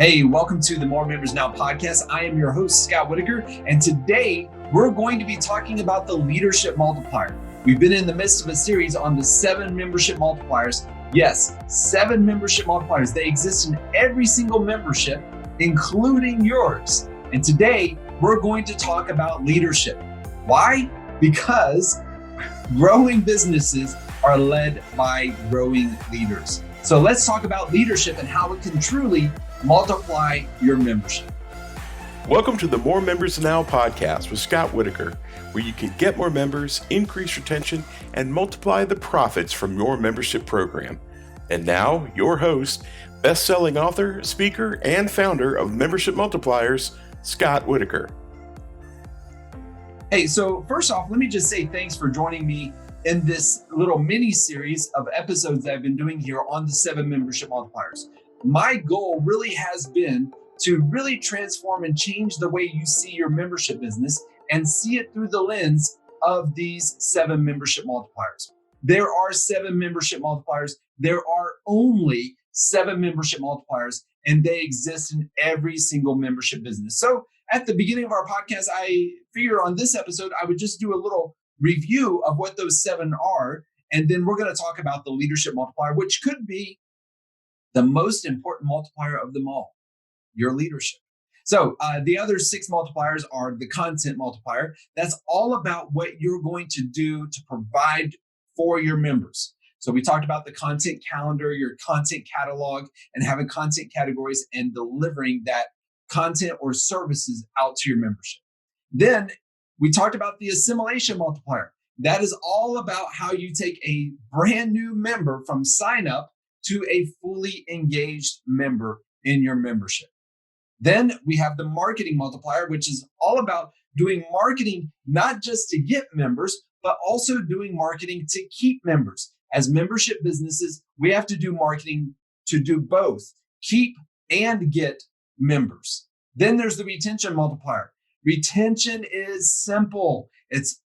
Hey, welcome to the More Members Now podcast. I am your host, Scott Whitaker, and today we're going to be talking about the leadership multiplier. We've been in the midst of a series on the 7 membership multipliers. Yes, 7 membership multipliers. They exist in every single membership, including yours. And today we're going to talk about leadership. Why? Because growing businesses are led by growing leaders. So let's talk about leadership and how it can truly multiply your membership. Welcome to the More Members Now podcast with Scott Whitaker, where you can get more members, increase retention, and multiply the profits from your membership program. And now, your host, best-selling author, speaker, and founder of Membership Multipliers, Scott Whitaker. Hey, so first off, let me just say thanks for joining me in this little mini series of episodes that I've been doing here on the 7 membership multipliers. My goal really has been to really transform and change the way you see your membership business and see it through the lens of these 7 membership multipliers. There are 7 membership multipliers. There are only 7 membership multipliers, and they exist in every single membership business. So at the beginning of our podcast, I figured on this episode, I would just do a little review of what those 7 are. And then we're going to talk about the leadership multiplier, which could be the most important multiplier of them all, your leadership. So the other 6 multipliers are the content multiplier. That's all about what you're going to do to provide for your members. So we talked about the content calendar, your content catalog, and having content categories and delivering that content or services out to your membership. Then we talked about the assimilation multiplier. That is all about how you take a brand new member from sign up to a fully engaged member in your membership. Then we have the marketing multiplier, which is all about doing marketing, not just to get members, but also doing marketing to keep members. As membership businesses, we have to do marketing to do both, keep and get members. Then there's the retention multiplier. Retention is simple. It's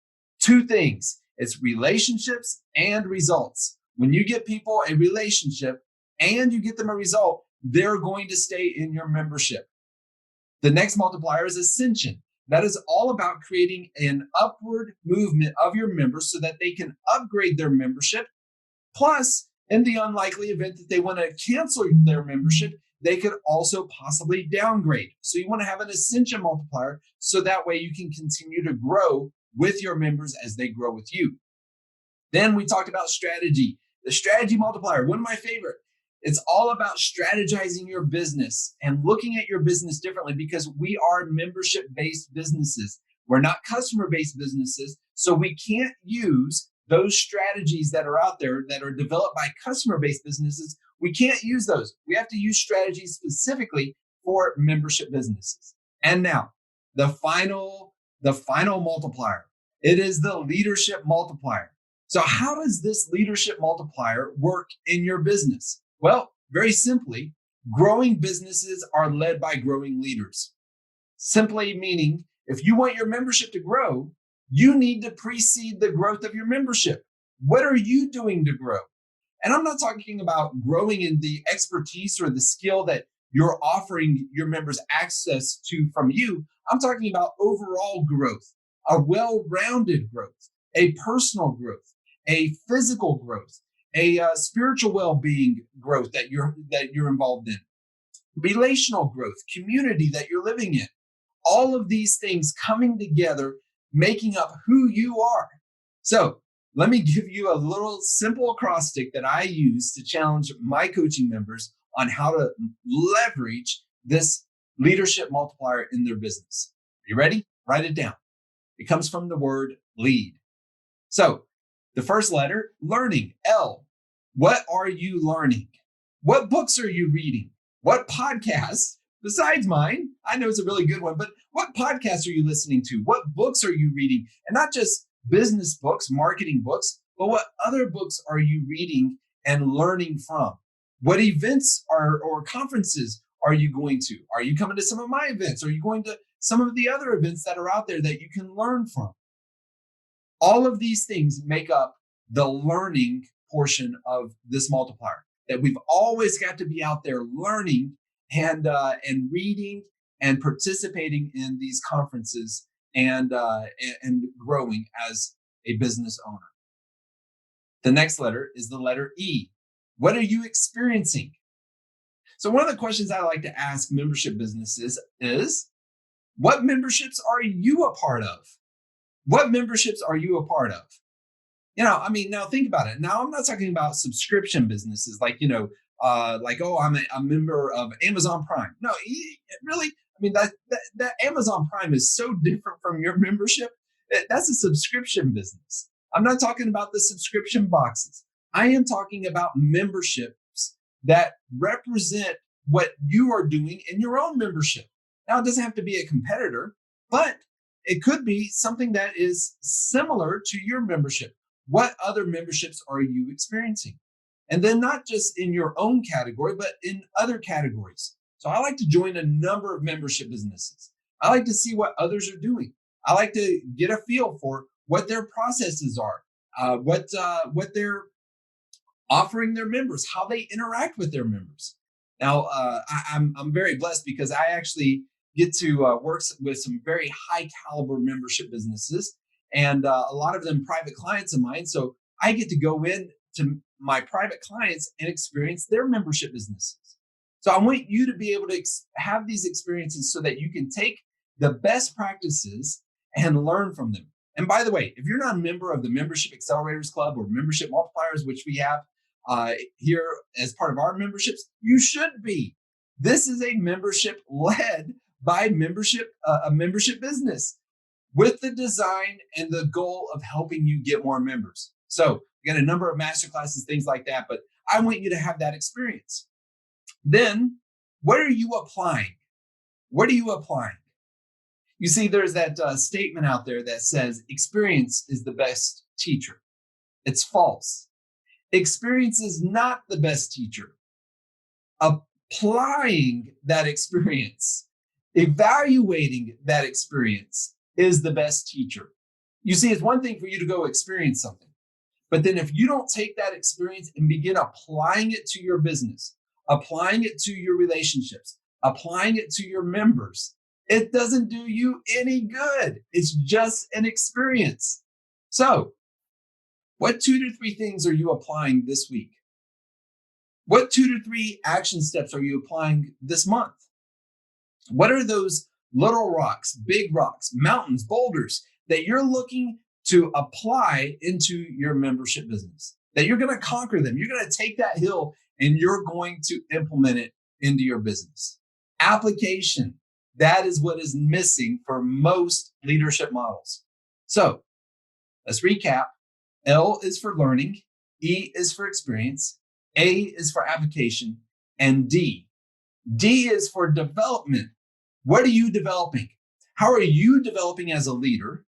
2 things. It's relationships and results. When you get people a relationship and you get them a result, they're going to stay in your membership. The next multiplier is ascension. That is all about creating an upward movement of your members so that they can upgrade their membership. Plus, in the unlikely event that they want to cancel their membership, they could also possibly downgrade. So you want to have an ascension multiplier so that way you can continue to grow with your members as they grow with you. Then we talked about strategy. The strategy multiplier, one of my favorite. It's all about strategizing your business and looking at your business differently because we are membership-based businesses. We're not customer-based businesses, so we can't use those strategies that are out there that are developed by customer-based businesses. We can't use those. We have to use strategies specifically for membership businesses. And now, the final multiplier. It is the leadership multiplier. So how does this leadership multiplier work in your business? Well, very simply, growing businesses are led by growing leaders. Simply meaning, if you want your membership to grow, you need to precede the growth of your membership. What are you doing to grow? And I'm not talking about growing in the expertise or the skill that you're offering your members access to from you. I'm talking about overall growth, a well-rounded growth, a personal growth, a physical growth, a spiritual well-being growth that you're involved in, relational growth, community that you're living in. All of these things coming together, making up who you are. So let me give you a little simple acrostic that I use to challenge my coaching members on how to leverage this leadership multiplier in their business. Are you ready? Write it down. It comes from the word lead. So the first letter, learning, L. What are you learning? What books are you reading? What podcasts, besides mine, I know it's a really good one, but what podcasts are you listening to? What books are you reading? And not just business books, marketing books, but what other books are you reading and learning from? What events or conferences are you going to? Are you coming to some of my events? Are you going to some of the other events that are out there that you can learn from? All of these things make up the learning portion of this multiplier, that we've always got to be out there learning and reading and participating in these conferences and growing as a business owner. The next letter is the letter E. What are you experiencing? So one of the questions I like to ask membership businesses is, what memberships are you a part of? What memberships are you a part of? Now think about it. Now, I'm not talking about subscription businesses like, oh, I'm a member of Amazon Prime. No, really, that Amazon Prime is so different from your membership. That's a subscription business. I'm not talking about the subscription boxes. I am talking about memberships that represent what you are doing in your own membership. Now, it doesn't have to be a competitor, but it could be something that is similar to your membership. What other memberships are you experiencing? And then not just in your own category, but in other categories. So I like to join a number of membership businesses. I like to see what others are doing. I like to get a feel for what their processes are, what they're offering their members, how they interact with their members. Now, I'm very blessed because I actually get to work with some very high caliber membership businesses, and a lot of them private clients of mine. So I get to go in to my private clients and experience their membership businesses. So I want you to be able to have these experiences so that you can take the best practices and learn from them. And by the way, if you're not a member of the Membership Accelerators Club or Membership Multipliers, which we have here as part of our memberships, you should be. This is a membership led by a membership business with the design and the goal of helping you get more members. So we got a number of masterclasses, things like that, but I want you to have that experience. Then what are you applying? What are you applying? You see, there's that statement out there that says experience is the best teacher. It's false. Experience is not the best teacher. Applying that experience, evaluating that experience is the best teacher. You see, it's one thing for you to go experience something, but then if you don't take that experience and begin applying it to your business, applying it to your relationships, applying it to your members, it doesn't do you any good. It's just an experience. So, what 2 to 3 things are you applying this week? What 2 to 3 action steps are you applying this month? What are those little rocks, big rocks, mountains, boulders that you're looking to apply into your membership business? That you're going to conquer them. You're going to take that hill and you're going to implement it into your business. Application. That is what is missing for most leadership models. So let's recap. L is for learning, E is for experience, A is for application, and D. D is for development. What are you developing? How are you developing as a leader?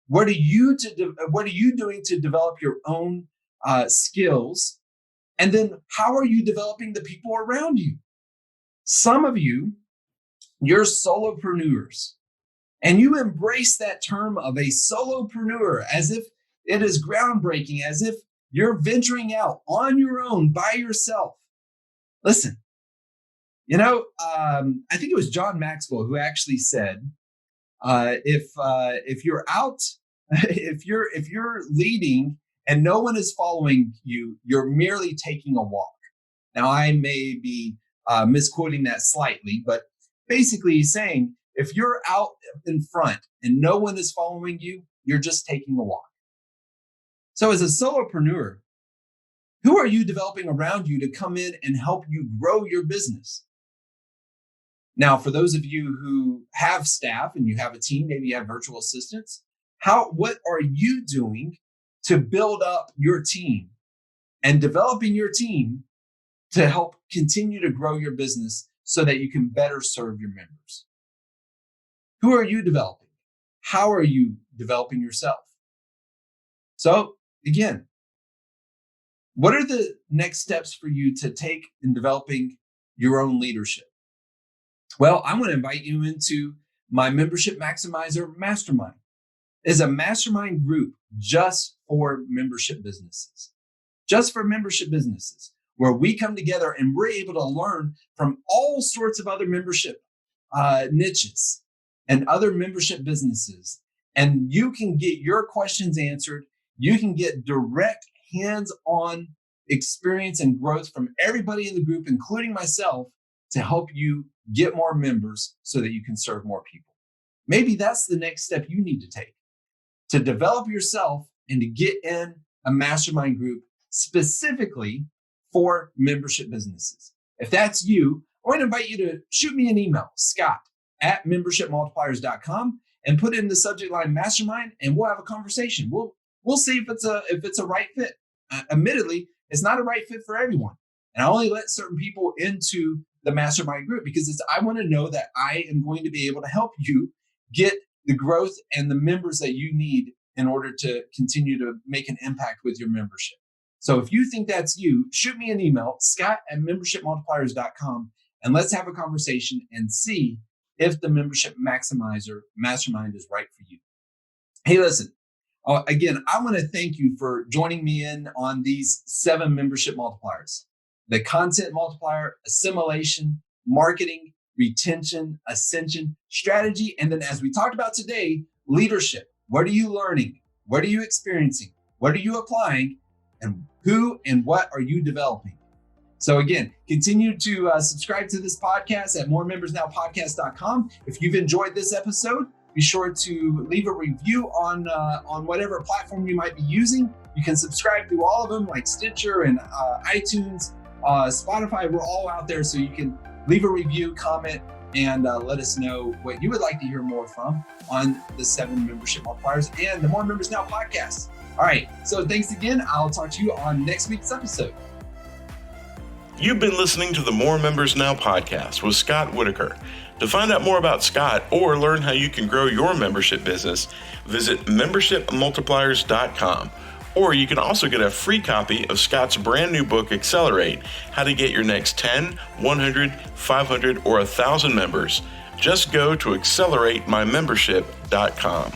What are you doing to develop your own skills? And then how are you developing the people around you? Some of you, you're solopreneurs, and you embrace that term of a solopreneur as if it is groundbreaking, as if you're venturing out on your own by yourself. Listen, I think it was John Maxwell who actually said, if you're out, if you're leading and no one is following you, you're merely taking a walk. Now, I may be misquoting that slightly, but basically he's saying, if you're out in front and no one is following you, you're just taking a walk. So as a solopreneur, who are you developing around you to come in and help you grow your business? Now, for those of you who have staff and you have a team, maybe you have virtual assistants, what are you doing to build up your team and developing your team to help continue to grow your business so that you can better serve your members? Who are you developing? How are you developing yourself? So again, what are the next steps for you to take in developing your own leadership? Well, I want to invite you into my Membership Maximizer Mastermind. It's a mastermind group just for membership businesses. Just for membership businesses. where we come together and we're able to learn from all sorts of other membership niches and other membership businesses. And you can get your questions answered. You can get direct hands-on experience and growth from everybody in the group, including myself, to help you get more members so that you can serve more people. Maybe that's the next step you need to take to develop yourself and to get in a mastermind group specifically for membership businesses. If that's you, I want to invite you to shoot me an email, scott@membershipmultipliers.com, and put in the subject line mastermind, and we'll have a conversation. We'll see if it's a right fit. Admittedly, it's not a right fit for everyone. And I only let certain people into the mastermind group because I want to know that I am going to be able to help you get the growth and the members that you need in order to continue to make an impact with your membership. So if you think that's you, shoot me an email, scott@membershipmultipliers.com, and let's have a conversation and see if the membership maximizer mastermind is right for you. Hey, listen, again, I want to thank you for joining me in on these 7 membership multipliers: the content multiplier, assimilation, marketing, retention, ascension, strategy, and then as we talked about today, leadership. What are you learning? What are you experiencing? What are you applying? And who and what are you developing? So again, continue to subscribe to this podcast at moremembersnowpodcast.com. If you've enjoyed this episode, be sure to leave a review on whatever platform you might be using. You can subscribe through all of them like Stitcher and iTunes, Spotify. We're all out there, so you can leave a review, comment, and let us know what you would like to hear more from on the 7 membership multipliers and the More Members Now podcast. All right, so thanks again. I'll talk to you on next week's episode. You've been listening to the More Members Now podcast with Scott Whitaker. To find out more about Scott or learn how you can grow your membership business, visit membershipmultipliers.com. Or you can also get a free copy of Scott's brand new book, Accelerate, How to Get Your Next 10, 100, 500, or 1,000 members. Just go to acceleratemymembership.com.